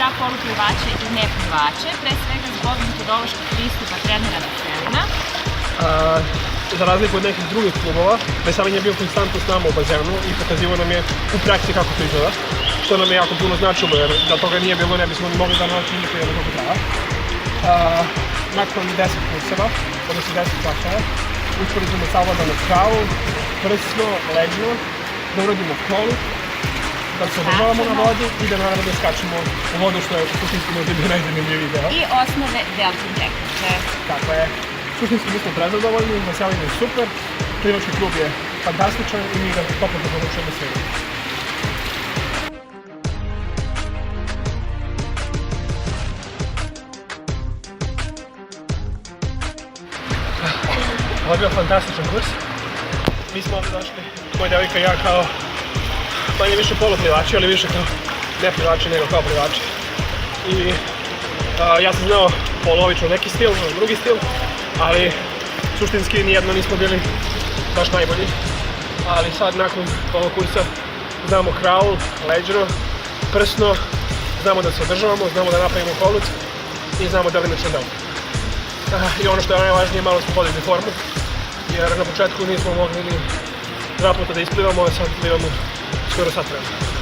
za poluplivače i neplivače, pre svega zbog metodološkog pristupa trenera Veselina. Za razliku od nekih drugih klubova, Veselin je bio konstantno s nama u bazenu i pokazivao nam je u praksi kako to izgleda, što nam je jako puno značilo, jer da toga nije bilo ne bismo mogli da naučimo nikada jedno kako treba. Nakon 10 kurseva, odnosno 10 časova, uspeli smo da savladamo kravu, prsno, leđno, da uradimo kolu, da se održavamo na vodi i da naravno da skačemo u vodu, što je suštinski možda bio najzanimljiviji deo. I osnove delfin tehnice. Tako je. Suštinski mi smo prezadovoljni, Veselin je super, plivački klub je fantastičan i mi ga toplo preporučujemo svima. Ovo je bio fantastičan kurs. Mi smo ovdje došli, moja devojka i ja kao manje više poluplivači, ali više kao ne plivači nego kao plivači. I ja sam znao polovično neki stil, drugi stil, ali suštinski nijedno nismo bili baš najbolji. Ali sad nakon ovog kursa znamo kraul, leđno, prsno, znamo da se održavamo, znamo da napravimo koluc i znamo delimično deo. I ono što je najvažnije, malo smo podigli formu, jer na početku nismo mogli ni 2 puta da isplivamo, a sad plivamo skoro sat vremena.